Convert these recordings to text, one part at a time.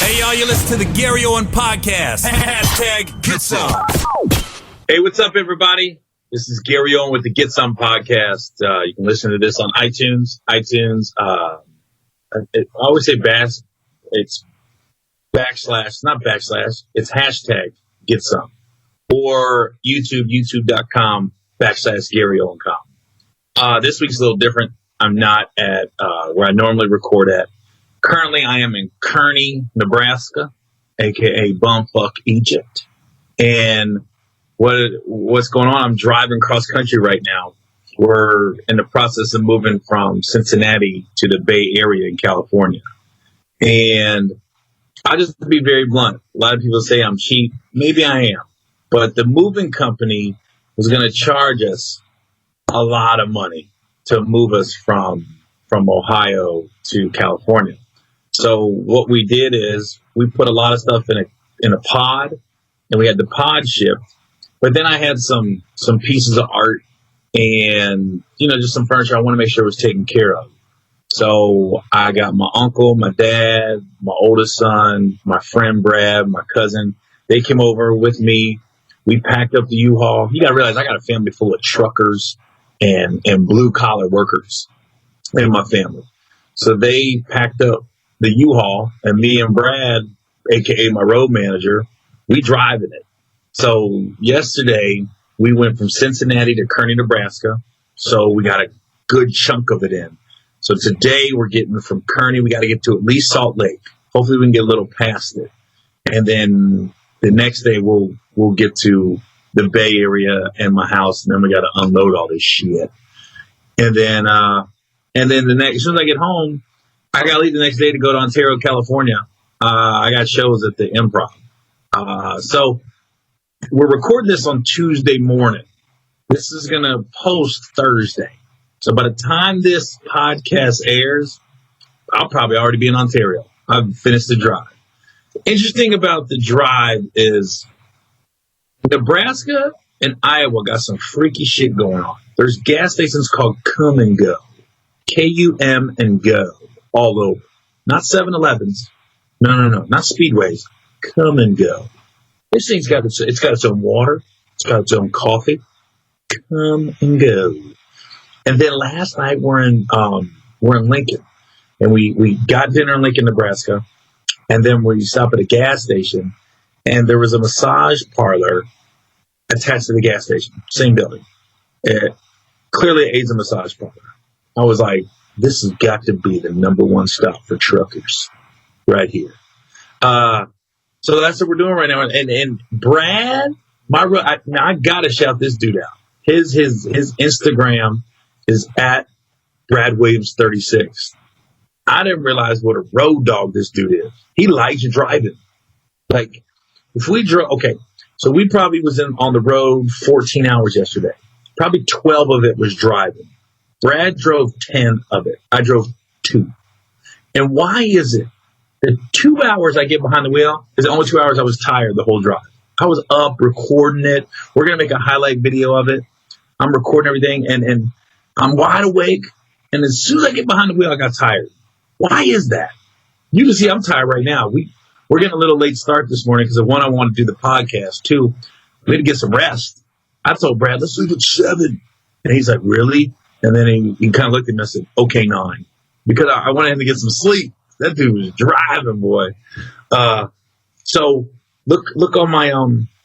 Hey, y'all, you listen to the Gary Owen podcast. Hashtag Get Some. Hey, what's up, everybody? This is Gary Owen with the Get Some podcast. You can listen to this on iTunes. I always say it's not backslash. It's hashtag Get Some. Or youtube.com/Gary Owen Com. This week's a little different. I'm not at where I normally record at. Currently, I am in Kearney, Nebraska, a bumfuck Egypt. And what's going on? I'm driving cross country right now. We're in the process of moving from Cincinnati to the Bay Area in California. And I'll just be very blunt. A lot of people say I'm cheap. Maybe I am. But the moving company was going to charge us a lot of money to move us from Ohio to California. So what we did is we put a lot of stuff in a pod, and we had the pod shipped. But then I had some pieces of art and, just some furniture I want to make sure was taken care of. So I got my uncle, my dad, my oldest son, my friend Brad, my cousin. They came over with me. We packed up the U-Haul. You got to realize I got a family full of truckers and blue-collar workers in my family. So they packed up the U-Haul, and me and Brad, a.k.a. my road manager, we driving it. So yesterday, we went from Cincinnati to Kearney, Nebraska. So we got a good chunk of it in. So today, we're getting from Kearney, we got to get to at least Salt Lake. Hopefully, we can get a little past it. And then the next day, we'll get to the Bay Area and my house, and then we got to unload all this shit. And then as soon as I get home, I got to leave the next day to go to Ontario, California. I got shows at the Improv. So we're recording this on Tuesday morning. This is going to post Thursday. So by the time this podcast airs, I'll probably already be in Ontario. I've finished the drive. Interesting about the drive is Nebraska and Iowa got some freaky shit going on. There's gas stations called Come and Go. K-U-M and Go. All over. Not 7-Elevens. No. Not Speedways. Come and Go. This thing's got its own water. It's got its own coffee. Come and Go. And then last night we're in Lincoln. And we got dinner in Lincoln, Nebraska. And then we stopped at a gas station. And there was a massage parlor attached to the gas station. Same building. Clearly it aids a massage parlor. I was like, this has got to be the number one stop for truckers right here. So that's what we're doing right now. And Brad, I got to shout this dude out. His Instagram is at Brad Williams 36. I didn't realize what a road dog this dude is. He likes driving. Like, if we drove, okay, so we probably was on the road 14 hours yesterday. Probably 12 of it was driving. Brad drove 10 of it. I drove 2. And why is it the 2 hours I get behind the wheel is the only 2 hours I was tired the whole drive? I was up recording it. We're going to make a highlight video of it. I'm recording everything, and I'm wide awake. And as soon as I get behind the wheel, I got tired. Why is that? You can see I'm tired right now. We're getting a little late start this morning because, one, I want to do the podcast. 2, we had to get some rest. I told Brad, let's leave at 7. And he's like, really? And then he kind of looked at me and said, okay, 9. Because I wanted him to get some sleep. That dude was driving, boy. So look on my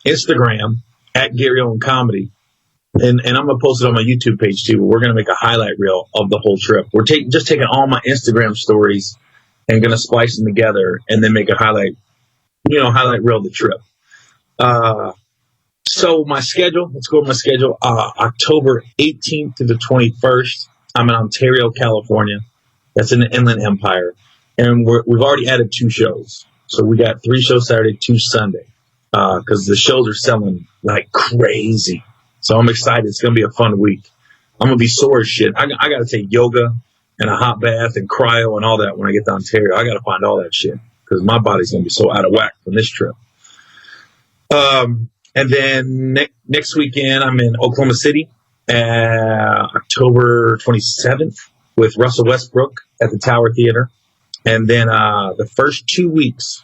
Instagram, at Gary Owen Comedy. And I'm going to post it on my YouTube page, too. We're going to make a highlight reel of the whole trip. We're just taking all my Instagram stories and going to splice them together and then make a highlight reel of the trip. So my schedule, let's go with my schedule. October 18th to the 21st, I'm in Ontario, California. That's in the Inland Empire. And we've already added 2 shows. So we got 3 shows Saturday, 2 Sunday. Because the shows are selling like crazy. So I'm excited. It's going to be a fun week. I'm going to be sore as shit. I got to take yoga and a hot bath and cryo and all that when I get to Ontario. I got to find all that shit because my body's going to be so out of whack from this trip. And then next weekend, I'm in Oklahoma City, October 27th with Russell Westbrook at the Tower Theater. And then the first 2 weeks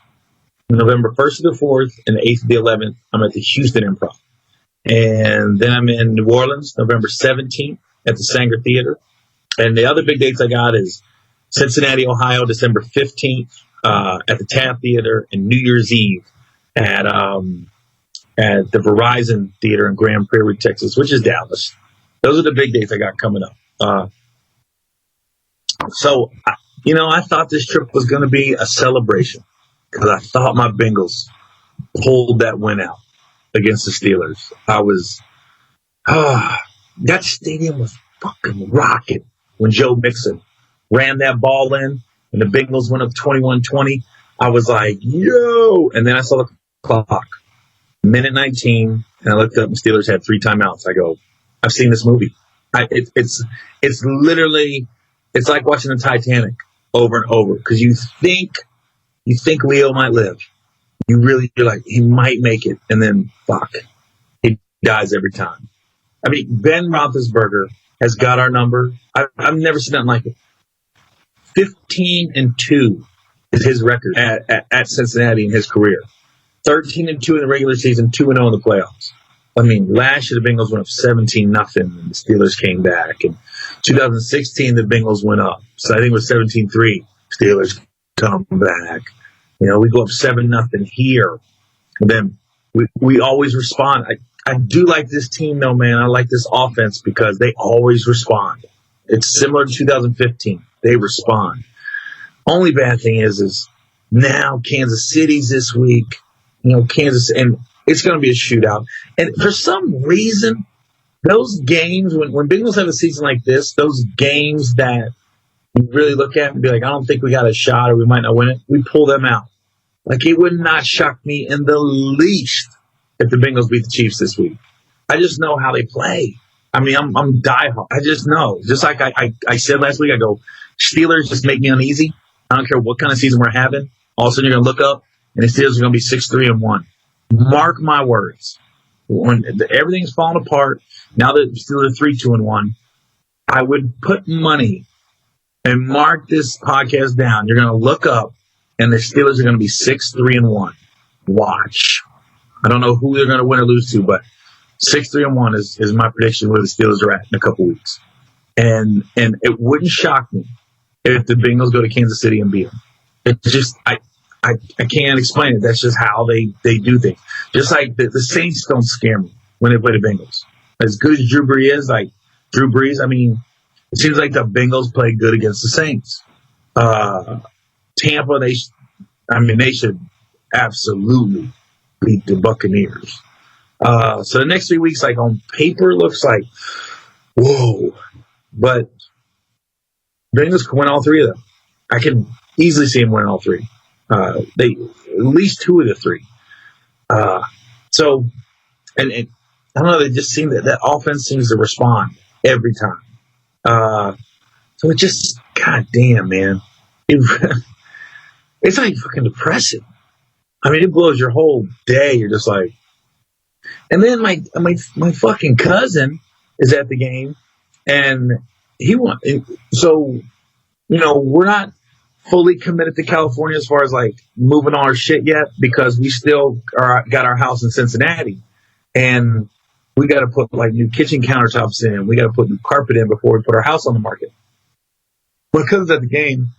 November 1st to the 4th and the 8th to the 11th, I'm at the Houston Improv. And then I'm in New Orleans, November 17th at the Sanger Theater. And the other big dates I got is Cincinnati, Ohio, December 15th at the Taft Theater, and New Year's Eve at the Verizon Theater in Grand Prairie, Texas, which is Dallas. Those are the big dates I got coming up. So, I thought this trip was going to be a celebration because I thought my Bengals pulled that win out against the Steelers. That stadium was fucking rocking when Joe Mixon ran that ball in and the Bengals went up 21-20. I was like, yo! And then I saw the clock. Minute 19, and I looked up and Steelers had 3 timeouts. I go, I've seen this movie. It's literally, it's like watching the Titanic over and over because you think Leo might live. You're like, he might make it, and then fuck, he dies every time. I mean, Ben Roethlisberger has got our number. I've never seen nothing like it. 15-2 is his record at Cincinnati in his career. 13-2 in the regular season, 2-0 in the playoffs. I mean, last year the Bengals went up 17-0, and the Steelers came back. And 2016 the Bengals went up, so I think it was 17-3. Steelers come back. We go up 7-0 here. And then we always respond. I do like this team, though, man. I like this offense because they always respond. It's similar to 2015. They respond. Only bad thing is now Kansas City's this week. Kansas, and it's going to be a shootout. And for some reason, those games, when Bengals have a season like this, those games that you really look at and be like, I don't think we got a shot or we might not win it, we pull them out. Like, it would not shock me in the least if the Bengals beat the Chiefs this week. I just know how they play. I mean, I'm diehard. I just know. Just like I said last week, I go, Steelers just make me uneasy. I don't care what kind of season we're having. All of a sudden, you're going to look up, and the Steelers are going to be 6-3-1. Mark my words. When everything's falling apart, now that the Steelers are 3-2-1, I would put money and mark this podcast down. You're going to look up, and the Steelers are going to be 6-3-1. Watch. I don't know who they're going to win or lose to, but 6-3-1 is my prediction where the Steelers are at in a couple weeks. And it wouldn't shock me if the Bengals go to Kansas City and beat them. It's just I can't explain it. That's just how they do things. Just like the Saints don't scare me when they play the Bengals. As good as Drew Brees, I mean, it seems like the Bengals play good against the Saints. Tampa, they should absolutely beat the Buccaneers. So the next 3 weeks, like on paper, looks like, whoa. But Bengals can win all 3 of them. I can easily see them win all 3. They at least 2 of the 3. So, and I don't know. They just seem that offense seems to respond every time. So it just, goddamn, man, it's like fucking depressing. I mean, it blows your whole day. You're just like, and then my fucking cousin is at the game, and he won. So, we're not fully committed to California as far as like moving all our shit yet because we still got our house in Cincinnati, and we got to put like new kitchen countertops in. We got to put new carpet in before we put our house on the market. But because at the game,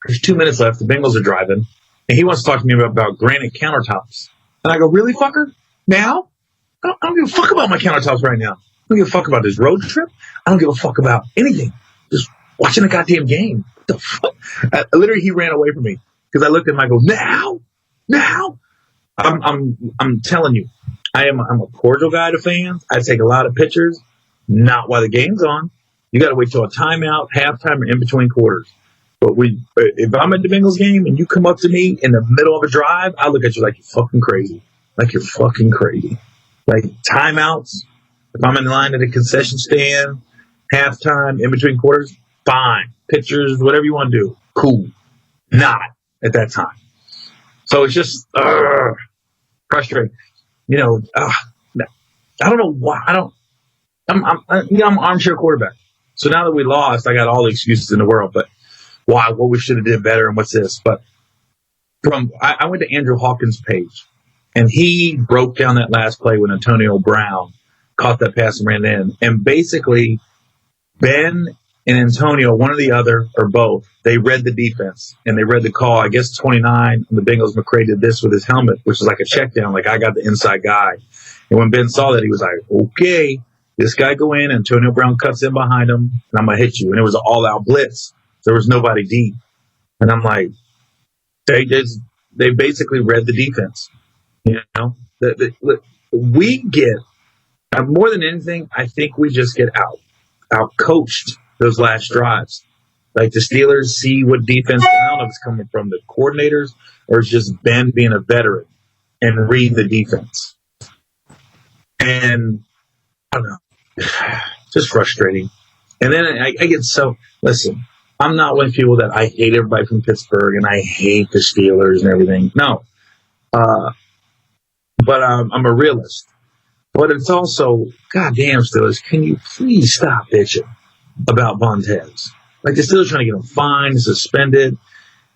there's 2 minutes left. The Bengals are driving, and he wants to talk to me about granite countertops. And I go, really, fucker? Now? I don't give a fuck about my countertops right now. I don't give a fuck about this road trip. I don't give a fuck about anything. Just watching a goddamn game. What the fuck? Literally, he ran away from me because I looked at him. I go, now. I'm telling you, I'm a cordial guy to fans. I take a lot of pictures, not while the game's on. You got to wait till a timeout, halftime, or in between quarters. But if I'm at the Bengals game and you come up to me in the middle of a drive, I look at you like you're fucking crazy. Like you're fucking crazy. Like timeouts, if I'm in line at a concession stand, halftime, in between quarters, fine. Pictures, whatever you want to do, cool. Not at that time. So it's just frustrating. I don't know why. I'm an armchair quarterback. So now that we lost, I got all the excuses in the world. But why? What we should have did better, and what's this? But I went to Andrew Hawkins' page, and he broke down that last play when Antonio Brown caught that pass and ran in. And basically, Ben and Antonio, one or the other, or both, they read the defense, and they read the call. I guess 29, and the Bengals, McCray did this with his helmet, which is like a check down, like I got the inside guy. And when Ben saw that, he was like, okay, this guy go in, Antonio Brown cuts in behind him, and I'm going to hit you. And it was an all-out blitz. There was nobody deep. And I'm like, they basically read the defense. You know, we get, more than anything, I think we just get out coached those last drives. Like the Steelers see what defense, I don't know if it's coming from the coordinators or it's just Ben being a veteran and read the defense. And I don't know, just frustrating. And then I get listen, I'm not one of the people that I hate everybody from Pittsburgh and I hate the Steelers and everything. No. But I'm a realist. But it's also, goddamn Steelers, can you please stop bitching about Vontaze? Like the Steelers trying to get him fined, suspended.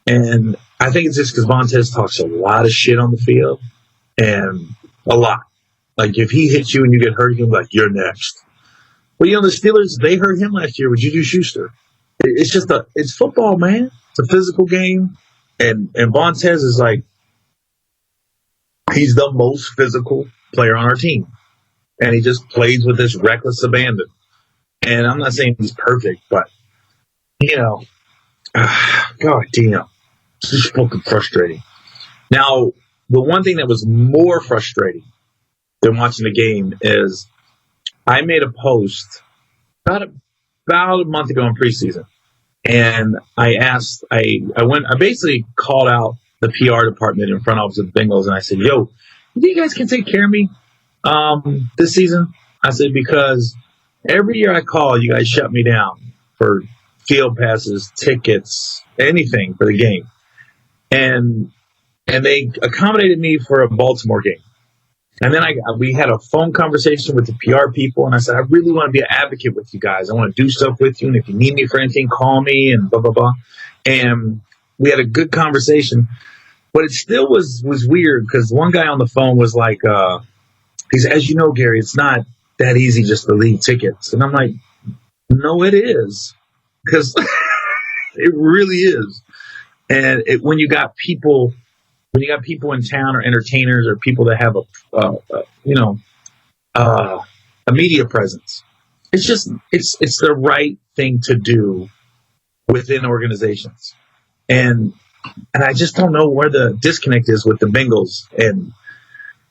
And I think it's just because Vontaze talks a lot of shit on the field. And a lot. Like if he hits you and you get hurt, you're like, you're next. Well, you know, the Steelers, they hurt him last year with Juju Schuster. It's just it's football, man. It's a physical game. And Vontaze is like, he's the most physical player on our team. And he just plays with this reckless abandon. And I'm not saying he's perfect, but, you know, God damn. It's just fucking frustrating. Now, the one thing that was more frustrating than watching the game is I made a post about a month ago in preseason. And I basically called out the PR department in front office of the Bengals, and I said, yo, you think you guys can take care of me this season? I said, because every year I call, you guys shut me down for field passes, tickets, anything for the game. And they accommodated me for a Baltimore game. And then we had a phone conversation with the PR people, and I said, I really want to be an advocate with you guys. I want to do stuff with you, and if you need me for anything, call me, and blah, blah, blah. And we had a good conversation. But it still was weird because one guy on the phone was like, he said, as you know, Gary, it's not that easy just to leave tickets. And I'm like, no, it is. Because it really is. And when you got people in town or entertainers or people that have a media presence, it's the right thing to do within organizations. And I just don't know where the disconnect is with the Bengals and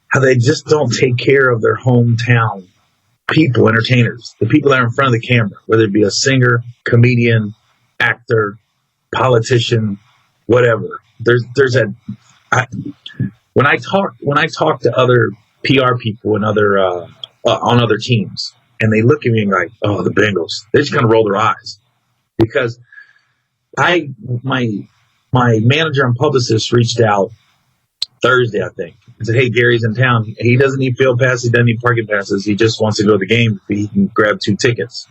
how they just don't take care of their hometown people, entertainers, the people that are in front of the camera, whether it be a singer, comedian, actor, politician, whatever. When I talk to other PR people and other on other teams, and they look at me and like, oh, the Bengals, they just kind of roll their eyes because my manager and publicist reached out Thursday, I think, and said, hey, Gary's in town. He doesn't need field passes. He doesn't need parking passes. He just wants to go to the game. He can grab 2 tickets.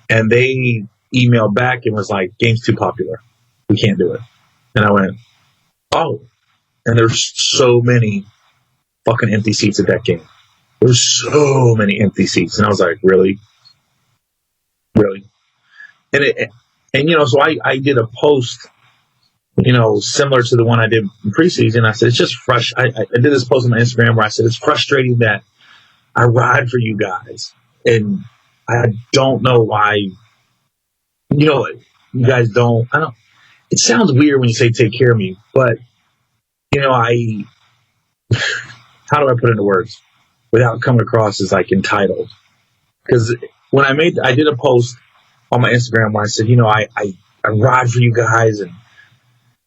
And they emailed back and was like, game's too popular. We can't do it. And I went, oh. And there's so many fucking empty seats at that game. There's so many empty seats. And I was like, really? Really? And you know, so I did a post, you know, similar to the one I did in preseason. I said, it's just frustrating. I did this post on my Instagram where I said, it's frustrating that I ride for you guys. And I don't know why, you know, you guys don't. It sounds weird when you say take care of me, but, you know, how do I put it into words without coming across as like entitled? Because when I did a post on my Instagram where I said, you know, I ride for you guys,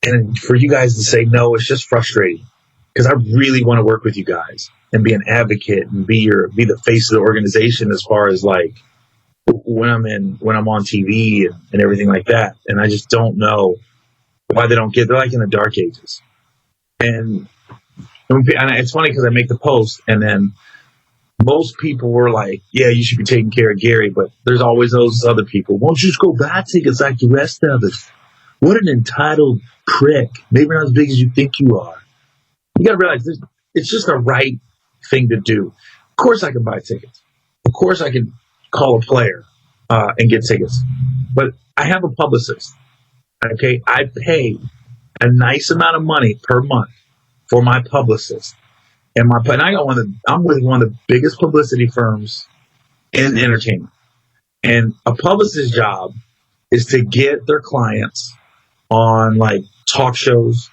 and for you guys to say no, it's just frustrating because I really want to work with you guys and be an advocate and be the face of the organization as far as like when I'm on TV and everything like that. And I just don't know why they're like in the dark ages. And it's funny because I make the post and then most people were like, yeah, you should be taking care of Gary, but there's always those other people. Won't you just go buy tickets like the rest of us? What an entitled prick. Maybe not as big as you think you are. You got to realize this, it's just the right thing to do. Of course I can buy tickets. Of course I can call a player and get tickets. But I have a publicist. Okay, I pay a nice amount of money per month for my publicist. And I got I'm with one of the biggest publicity firms in entertainment. And a publicist's job is to get their clients on like talk shows,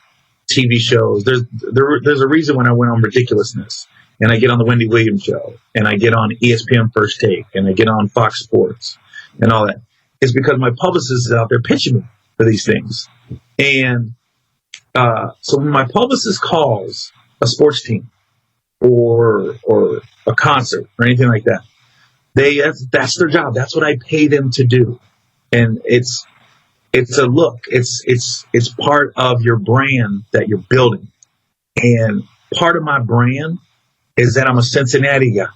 TV shows. There's a reason when I went on Ridiculousness and I get on the Wendy Williams show and I get on ESPN First Take and I get on Fox Sports and all that. It's because my publicist is out there pitching me for these things. And so when my publicist calls a sports team or a concert or anything like that, that's their job. That's what I pay them to do. And it's a look. It's part of your brand that you're building. And part of my brand is that I'm a Cincinnati guy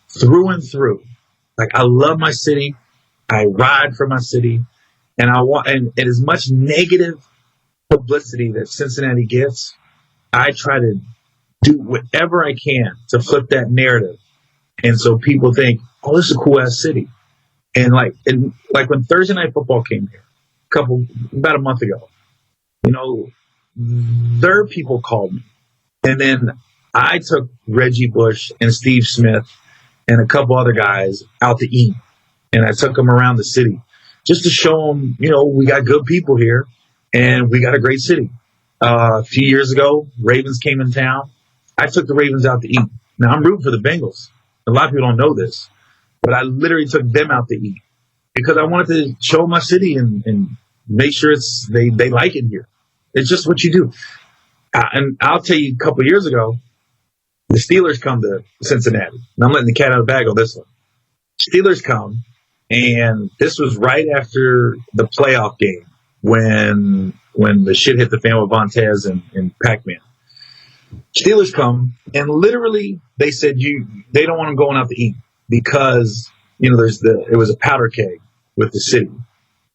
through and through. Like, I love my city. I ride for my city. And and as much negative publicity that Cincinnati gets, I try to do whatever I can to flip that narrative. And so people think, oh, this is a cool ass city. And like when Thursday Night Football came here about a month ago, their people called me. And then I took Reggie Bush and Steve Smith and a couple other guys out to eat. And I took them around the city just to show them, we got good people here and we got a great city. A few years ago, Ravens came in town. I took the Ravens out to eat. Now, I'm rooting for the Bengals. A lot of people don't know this, but I literally took them out to eat because I wanted to show my city and make sure they like it here. It's just what you do. And I'll tell you, a couple of years ago, the Steelers come to Cincinnati. And I'm letting the cat out of the bag on this one. Steelers come, and this was right after the playoff game when the shit hit the fan with Vontez and Pac-Man. Steelers come, and literally they said they don't want them going out to eat because it was a powder keg with the city,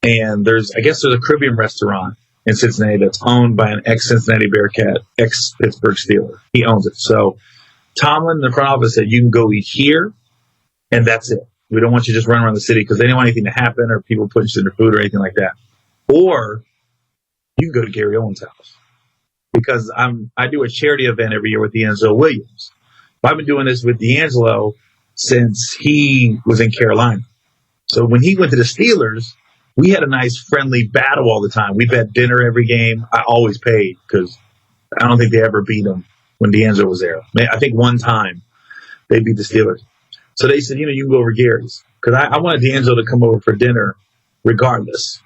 and there's a Caribbean restaurant in Cincinnati that's owned by an ex-Cincinnati Bearcat, ex-Pittsburgh Steeler. He owns it. So Tomlin, the front office, said you can go eat here, and that's it. We don't want you just running around the city because they didn't want anything to happen or people putting shit in their food or anything like that. Or you can go to Gary Owen's house. Because I do a charity event every year with D'Angelo Williams. I've been doing this with D'Angelo since he was in Carolina. So when he went to the Steelers, we had a nice friendly battle all the time. We've had dinner every game. I always paid because I don't think they ever beat him when D'Angelo was there. I think one time they beat the Steelers. So they said, you can go over Gary's. Because I wanted D'Angelo to come over for dinner regardless.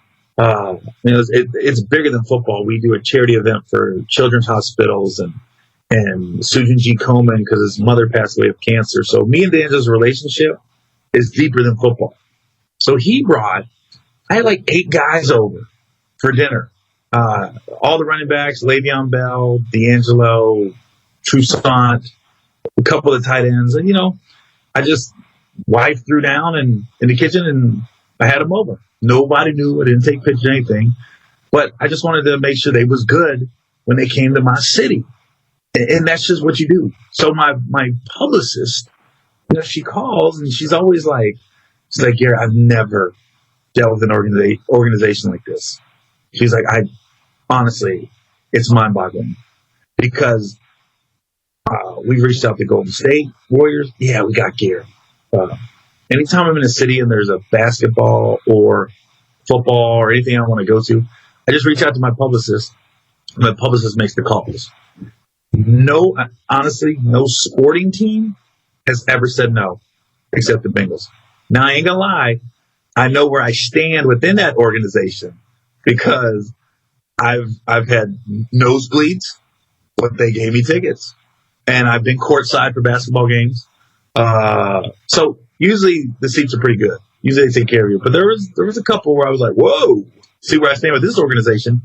It's bigger than football. We do a charity event for children's hospitals and Susan G. Komen because his mother passed away of cancer. So me and D'Angelo's relationship is deeper than football. So I had like 8 guys over for dinner. All the running backs, Le'Veon Bell, D'Angelo, Toussaint, a couple of tight ends. And, I just wife threw down in the kitchen and I had them over. Nobody knew. I didn't take pictures or anything. But I just wanted to make sure they was good when they came to my city. And that's just what you do. So my publicist, she calls and she's always like, Gary, I've never dealt with an organization like this. She's like, honestly, it's mind-boggling. Because we've reached out to Golden State Warriors. Yeah, we got Gary. Anytime I'm in a city and there's a basketball or football or anything I want to go to, I just reach out to my publicist. My publicist makes the calls. Honestly, no sporting team has ever said no, except the Bengals. Now, I ain't gonna lie. I know where I stand within that organization because I've had nosebleeds, but they gave me tickets. And I've been courtside for basketball games. So usually the seats are pretty good. Usually they take care of you. But there was a couple where I was like, whoa, see where I stand with this organization.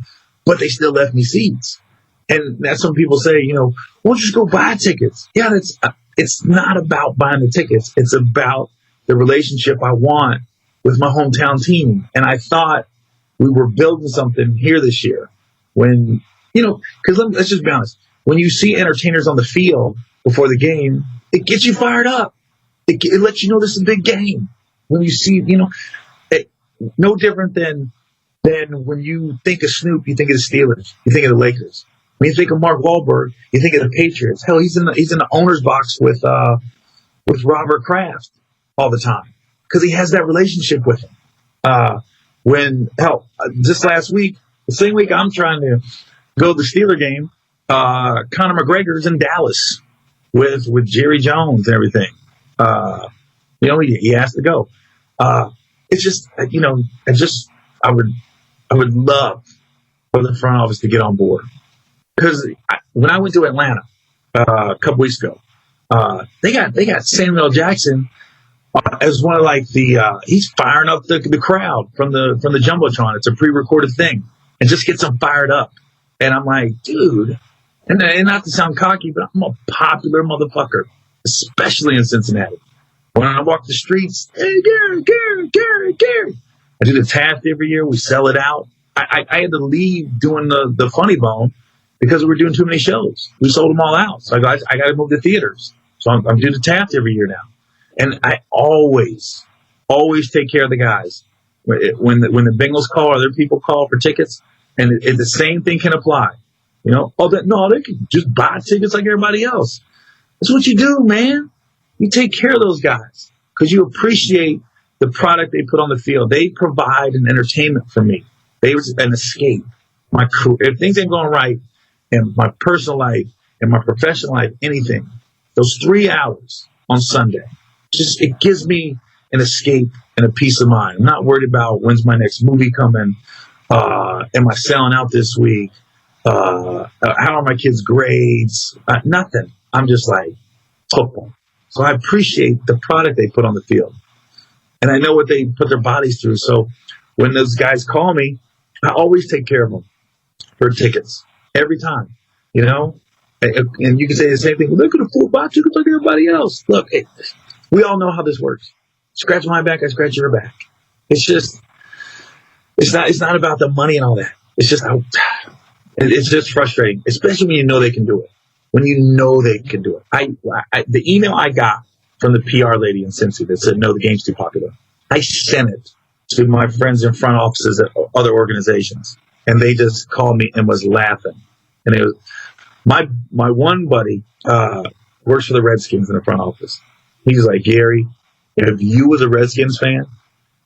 But they still left me seats. And that's when people say, why don't you just go buy tickets? Yeah, it's not about buying the tickets. It's about the relationship I want with my hometown team. And I thought we were building something here this year. When, because let's just be honest. When you see entertainers on the field before the game, it gets you fired up. It lets you know this is a big game. When you see, no different than when you think of Snoop, you think of the Steelers, you think of the Lakers. When you think of Mark Wahlberg, you think of the Patriots. Hell, he's in the owner's box with Robert Kraft all the time because he has that relationship with him. Just last week, the same week I'm trying to go to the Steeler game, Conor McGregor's in Dallas with Jerry Jones and everything. He has to go. It's just, I would love for the front office to get on board. Because when I went to Atlanta a couple weeks ago, they got Samuel Jackson as one of he's firing up the crowd from the Jumbotron. It's a pre-recorded thing, and just gets them fired up. And I'm like, dude, and not to sound cocky, but I'm a popular motherfucker, especially in Cincinnati. When I walk the streets, hey, Gary. I do the Taft every year. We sell it out. I had to leave doing the Funny Bone because we were doing too many shows. We sold them all out. So I got to move to theaters. So I'm doing the Taft every year now. And I always take care of the guys. When the Bengals call or other people call for tickets, and the same thing can apply. They can just buy tickets like everybody else. That's what you do, man. You take care of those guys because you appreciate the product they put on the field. They provide an entertainment for me. They was an escape. My career, if things ain't going right in my personal life and my professional life, anything, those 3 hours on Sunday, it gives me an escape and a peace of mind. I'm not worried about when's my next movie coming. Am I selling out this week? How are my kids' grades? Nothing. I'm just like football. So I appreciate the product they put on the field. And I know what they put their bodies through. So when those guys call me, I always take care of them for tickets every time, And you can say the same thing. Well, they could afford buy tickets like everybody else. Look, we all know how this works. Scratch my back, I scratch your back. It's not about the money and all that. It's just frustrating, especially when you know they can do it. When you know they can do it. The email I got from the PR lady in Cincy that said, no, the game's too popular. I sent it to my friends in front offices at other organizations, and they just called me and was laughing. And it was my one buddy works for the Redskins in the front office. He's like, Gary, if you was a Redskins fan,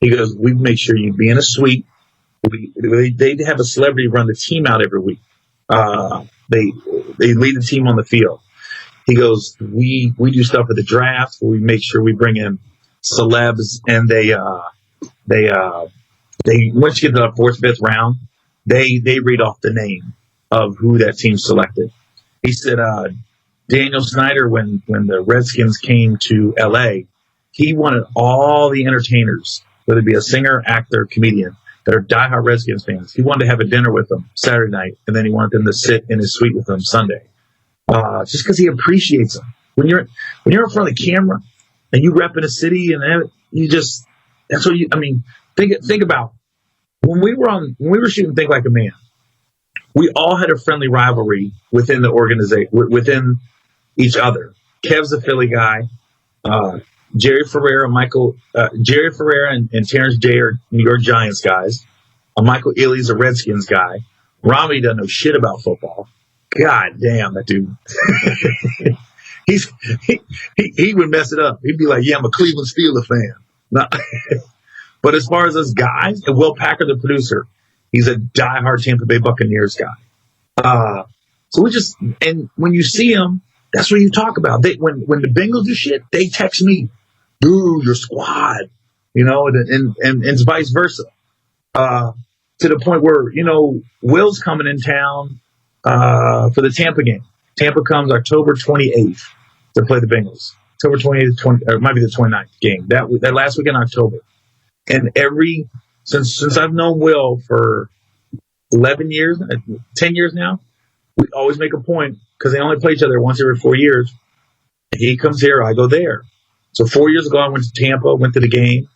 he goes, we'd make sure you'd be in a suite. They'd have a celebrity run the team out every week. They lead the team on the field. He goes, we do stuff at the draft where we make sure we bring in celebs, and they once you get to the 4th, 5th round, they read off the name of who that team selected. He said Daniel Snyder, when the Redskins came to LA, he wanted all the entertainers, whether it be a singer, actor, comedian, that are diehard Redskins fans. He wanted to have a dinner with them Saturday night, and then he wanted them to sit in his suite with them Sunday. Just because he appreciates them. When you're in front of the camera and you rep in a city, and that's what think about when we were shooting Think Like a Man. We all had a friendly rivalry within the organization, within each other. Kev's a Philly guy. Jerry Ferrera and Terrence J are New York Giants guys. Michael Ealy's a Redskins guy. Rami doesn't know shit about football. God damn, that dude. he would mess it up. He'd be like, yeah, I'm a Cleveland Steelers fan. No. But as far as us guys, and Will Packer, the producer, he's a diehard Tampa Bay Buccaneers guy. So and when you see him, that's what you talk about. When the Bengals do shit, they text me, dude, your squad, and it's vice versa. To the point where, Will's coming in town for the Tampa game. Tampa comes October 28th to play the Bengals. October 28th, it might be the 29th game. That last week in October. And since I've known Will for 10 years now, we always make a point, because they only play each other once every 4 years. He comes here, I go there. So 4 years ago, I went to Tampa, went to the game,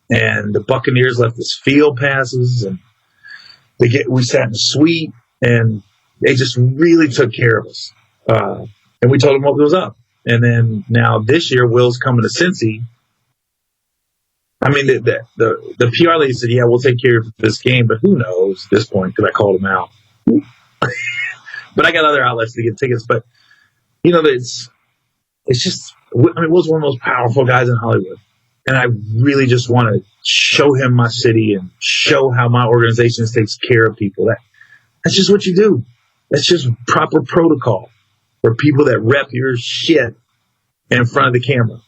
and the Buccaneers left us field passes, and we sat in the suite, and they just really took care of us. And we told them what was up. And then now this year, Will's coming to Cincy. I mean, the PR lady said, yeah, we'll take care of this game, but who knows at this point, because I called him out. But I got other outlets to get tickets. But, it's just, Will's one of the most powerful guys in Hollywood. And I really just want to show him my city and show how my organization takes care of people. That's just what you do. That's just proper protocol for people that rep your shit in front of the camera.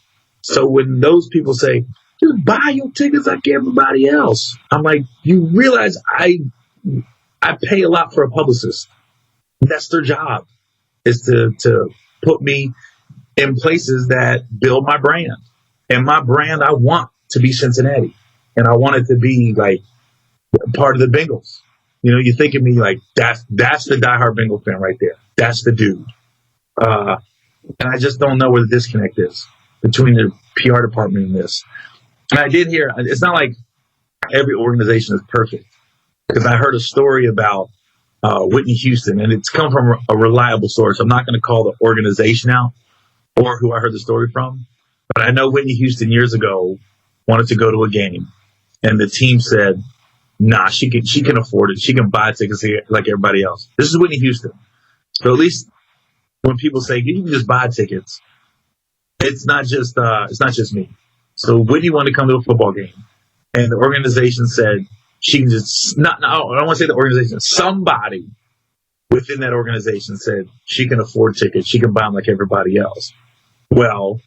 So when those people say, just buy your tickets like everybody else, I'm like, you realize I pay a lot for a publicist. That's their job, is to put me in places that build my brand. And my brand, I want to be Cincinnati. And I want it to be like part of the Bengals. You think of me like, that's the diehard Bengal fan right there. That's the dude. And I just don't know where the disconnect is between the PR department and this. And I did hear, it's not like every organization is perfect, because I heard a story about Whitney Houston, and it's come from a reliable source. I'm not going to call the organization out or who I heard the story from, but I know Whitney Houston years ago wanted to go to a game, and the team said, nah, she can afford it. She can buy tickets like everybody else. This is Whitney Houston. So at least when people say you can just buy tickets, it's not just me. So Whitney wanted to come to a football game, and the organization said she can just I don't want to say the organization. Somebody within that organization said she can afford tickets. She can buy them like everybody else. Well,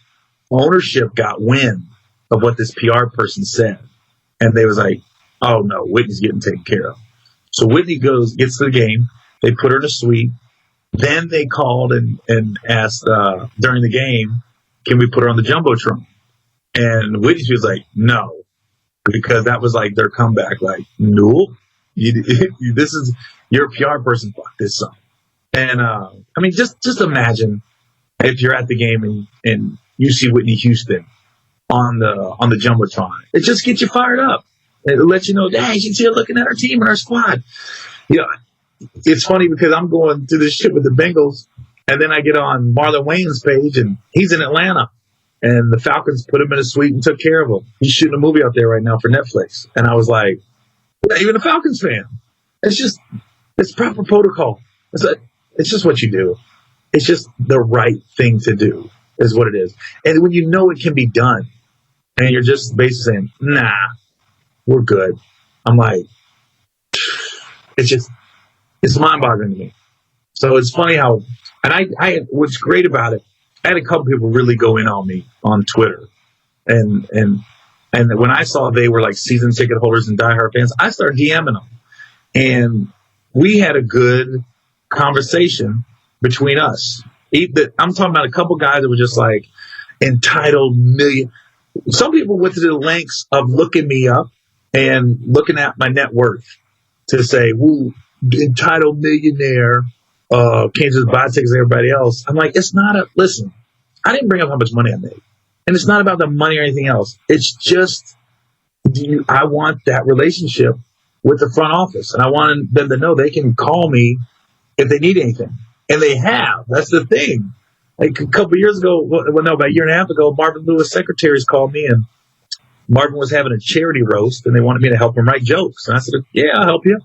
ownership got wind of what this PR person said, and they was like, oh no, Whitney's getting taken care of. So Whitney gets to the game. They put her in a suite. Then they called and asked during the game, can we put her on the Jumbotron? And Whitney was like, no, because that was like their comeback. Like, nope, you're a PR person. Fuck this up. And just imagine if you're at the game and you see Whitney Houston on the Jumbotron. It just gets you fired up. It lets you know, hey, she's here looking at our team and our squad. It's funny because I'm going through this shit with the Bengals, and then I get on Marlon Wayne's page, and he's in Atlanta, and the Falcons put him in a suite and took care of him. He's shooting a movie out there right now for Netflix. And I was like, not even a Falcons fan. It's proper protocol. It's just what you do. It's just the right thing to do is what it is. And when you know it can be done, and you're just basically saying, nah, we're good. I'm like, it's mind-boggling to me. So it's funny how, and I what's great about it, I had a couple people really go in on me on Twitter, and when I saw they were like season ticket holders and diehard fans, I started DMing them, and we had a good conversation between us. I'm talking about a couple guys that were just like entitled million. Some people went to the lengths of looking me up and looking at my net worth to say, woo, entitled millionaire, can't just buy tickets like everybody else. I'm like, listen, I didn't bring up how much money I made. And it's not about the money or anything else. It's just, I want that relationship with the front office. And I want them to know they can call me if they need anything. And they have. That's the thing. Like a couple years ago, about a year and a half ago, Marvin Lewis secretaries called me, and Marvin was having a charity roast, and they wanted me to help him write jokes. And I said, yeah, I'll help you.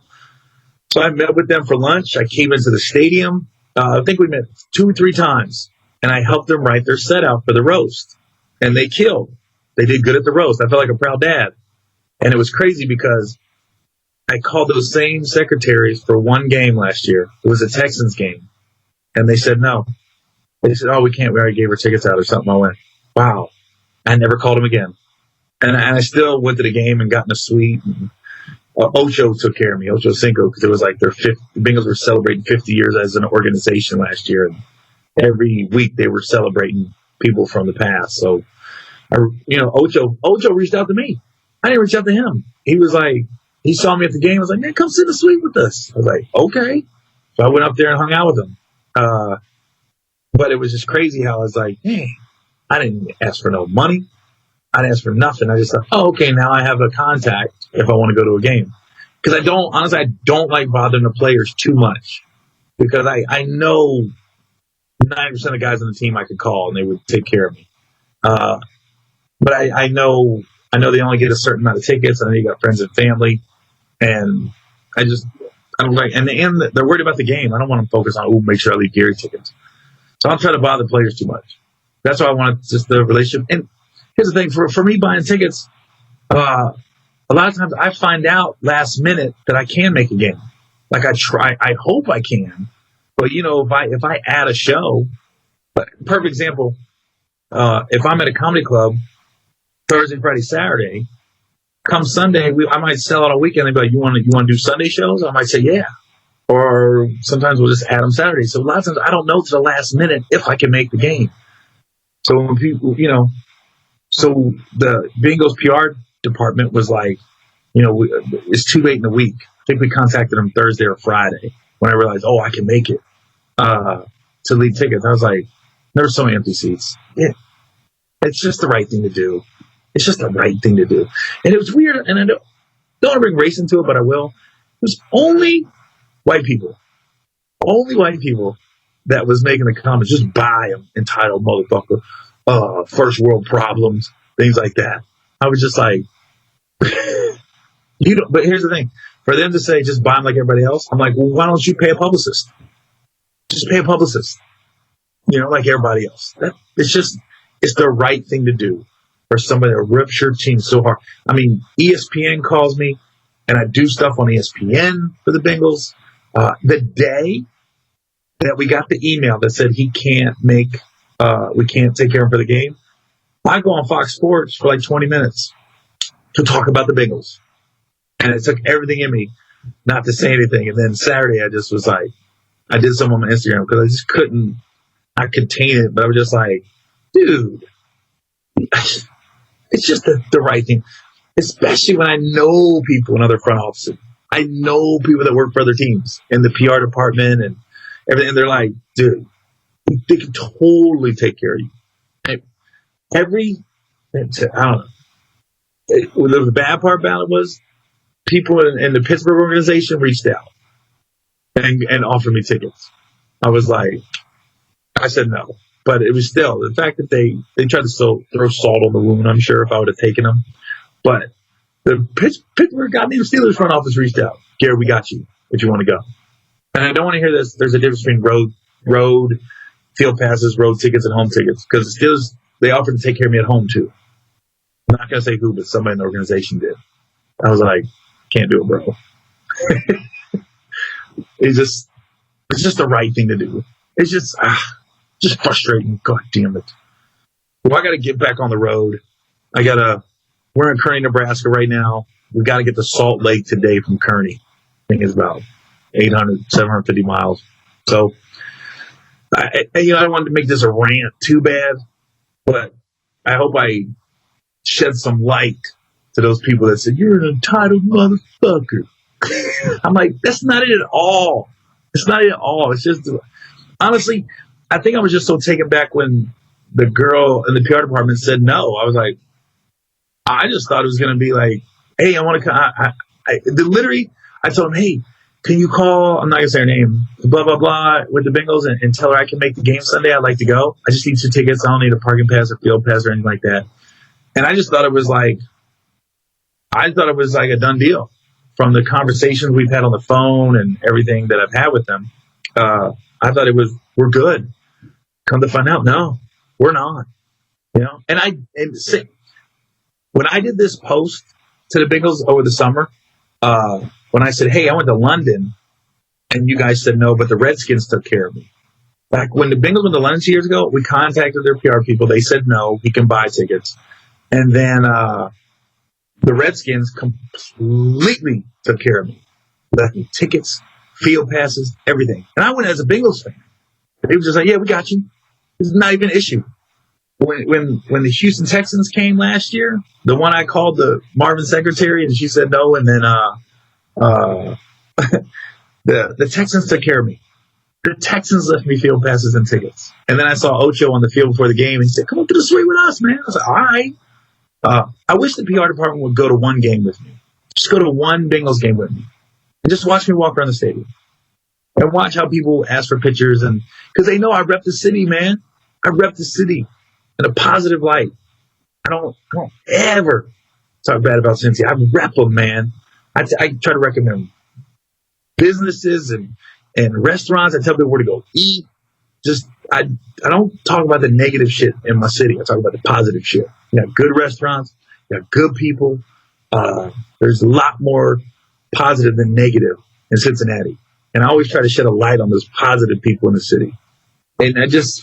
So I met with them for lunch. I came into the stadium. I think we met 2 or 3 times, and I helped them write their set out for the roast. And they killed. They did good at the roast. I felt like a proud dad. And it was crazy because I called those same secretaries for one game last year. It was a Texans game. And they said no. They said, oh, we can't. We already gave her tickets out or something. I went, wow. I never called them again. And I still went to the game and got in a suite. And Ocho took care of me, Ocho Cinco, because it was like the Bengals were celebrating 50 years as an organization last year. And every week they were celebrating people from the past. So, Ocho reached out to me. I didn't reach out to him. He was like, he saw me at the game. I was like, man, come sit in the suite with us. I was like, okay. So I went up there and hung out with him. But it was just crazy how I was like, hey, I didn't ask for no money. I didn't ask for nothing. I just thought, oh, okay, now I have a contact if I want to go to a game. because I don't like bothering the players too much, because I know 90% of guys on the team I could call and they would take care of me. But I know they only get a certain amount of tickets. I know you got friends and family, and I don't like. And they're worried about the game. I don't want to focus on make sure I leave Gary tickets. So I don't try to bother players too much. That's why I want just the relationship. And here's the thing: for me buying tickets, a lot of times I find out last minute that I can make a game. Like I hope I can, but if I add a show, perfect example. If I'm at a comedy club Thursday, Friday, Saturday, come Sunday, I might sell out a weekend. They'd be like, you want to do Sunday shows? I might say, yeah. Or sometimes we'll just add them Saturday. So a lot of times I don't know to the last minute if I can make the game. So when people, so the Bengals PR department was like, it's too late in the week. I think we contacted them Thursday or Friday when I realized, I can make it to leave tickets. I was like, there were so many empty seats. Yeah. It's just the right thing to do. It's just the right thing to do. And it was weird, and I don't want to bring race into it, but I will. It was only white people that was making the comments, just buy them, entitled motherfucker, first world problems, things like that. I was just like, but here's the thing. For them to say, just buy them like everybody else, I'm like, well, why don't you pay a publicist? Just pay a publicist. Like everybody else. It's the right thing to do for somebody that rips your team so hard. I mean, ESPN calls me, and I do stuff on ESPN for the Bengals. The day that we got the email that said we can't take care of him for the game, I go on Fox Sports for like 20 minutes to talk about the Bengals. And it took everything in me not to say anything. And then Saturday, I just was like, I did some on my Instagram because I just couldn't contain it. But I was just like, dude, it's just the right thing. Especially when I know people in other front offices. I know people that work for other teams in the PR department and everything. And they're like, dude, they can totally take care of you. I don't know. The bad part about it was people in the Pittsburgh organization reached out and offered me tickets. I said no. But it was still the fact that they tried to throw salt on the wound. I'm sure if I would have taken them. But the Pittsburgh goddamn Steelers front office reached out. Gary, we got you. If you want to go. And I don't want to hear this. There's a difference between road field passes, road tickets, and home tickets. Because the Steelers, they offered to take care of me at home too. I'm not going to say who, but somebody in the organization did. I was like, can't do it, bro. It's just the right thing to do. It's just frustrating. God damn it. Well, I got to get back on the road. We're in Kearney, Nebraska right now. We got to get to Salt Lake today from Kearney. I think it's about 750 miles. So, I don't want to make this a rant too bad, but I hope I shed some light to those people that said, you're an entitled motherfucker. I'm like, that's not it at all. It's not it at all. It's just, honestly, I think I was just so taken back when the girl in the PR department said no. I was like, I just thought it was going to be like, hey, I want to come. Literally, I told him, hey, can you call, I'm not going to say her name, blah, blah, blah, with the Bengals and tell her I can make the game Sunday. I'd like to go. I just need 2 tickets. I don't need a parking pass or field pass or anything like that. And I just thought it was like a done deal from the conversations we've had on the phone and everything that I've had with them. I thought we're good. Come to find out, no, we're not. When I did this post to the Bengals over the summer, when I said, hey, I went to London, and you guys said no, but the Redskins took care of me. Back when the Bengals went to London 2 years ago, we contacted their PR people. They said no, he can buy tickets. And then the Redskins completely took care of me. Left me tickets, field passes, everything. And I went as a Bengals fan. They were just like, yeah, we got you. It's not even an issue. When the Houston Texans came last year, the one I called the Marvin secretary and she said no, and then the Texans took care of me. The Texans left me field passes and tickets. And then I saw Ocho on the field before the game and he said, come up to the suite with us, man. I was like, all right. I wish the PR department would go to one game with me. Just go to one Bengals game with me. And just watch me walk around the stadium. And watch how people ask for pictures. And because they know I rep the city, man. I rep the city in a positive light. I don't ever talk bad about Cincy. I rep them, man. I try to recommend businesses and restaurants. I tell people where to go eat. I don't talk about the negative shit in my city. I talk about the positive shit. You got good restaurants. You got good people. There's a lot more positive than negative in Cincinnati. And I always try to shed a light on those positive people in the city. And I just,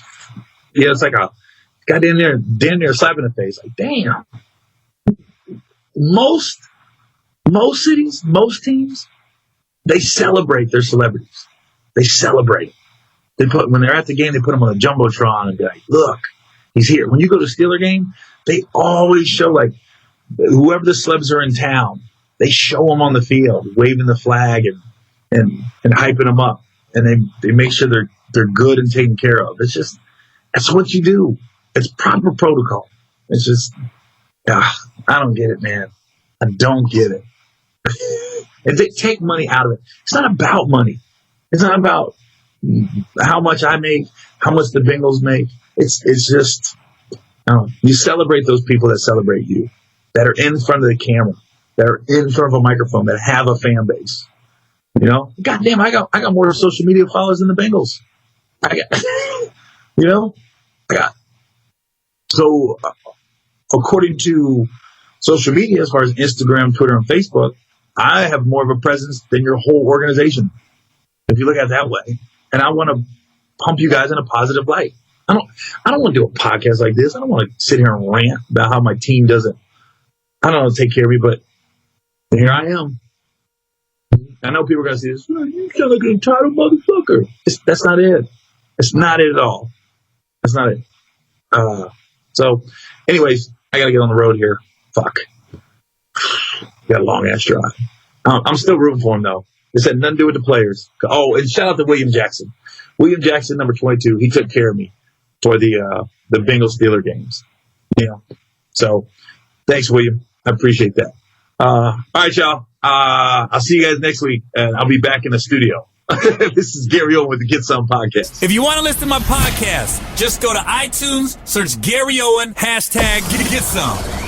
it's like a guy damn near slap in the face. Like, damn. Most cities, most teams, they celebrate their celebrities. They celebrate. When they're at the game, they put them on a jumbotron and be like, look, he's here. When you go to Steeler game, they always show, like, whoever the celebs are in town, they show them on the field, waving the flag and hyping them up. And they make sure they're good and taken care of. It's just, that's what you do. It's proper protocol. It's just, I don't get it, man. I don't get it. If they take money out of it, it's not about money. It's not about how much I make, how much the Bengals make. It's just, you celebrate those people that celebrate you, that are in front of the camera, that are in front of a microphone, that have a fan base. You know, goddamn, I got more social media followers than the Bengals. So according to social media, as far as Instagram, Twitter, and Facebook, I have more of a presence than your whole organization, if you look at it that way. And I want to pump you guys in a positive light. I don't want to do a podcast like this. I don't want to sit here and rant about how my team doesn't, take care of me, but here I am. I know people are going to say this, you sound like an entitled motherfucker. That's not it. It's not it at all. That's not it. So, anyways, I got to get on the road here. Fuck. Got a long ass drive. I'm still rooting for him, though. This had nothing to do with the players. Oh, and shout out to William Jackson. William Jackson, number 22. He took care of me for the Bengals Steeler games. Yeah. So, thanks, William. I appreciate that. All right, y'all. I'll see you guys next week, and I'll be back in the studio. This is Gary Owen with the Get Some Podcast. If you want to listen to my podcast, just go to iTunes, search Gary Owen, #Get Some.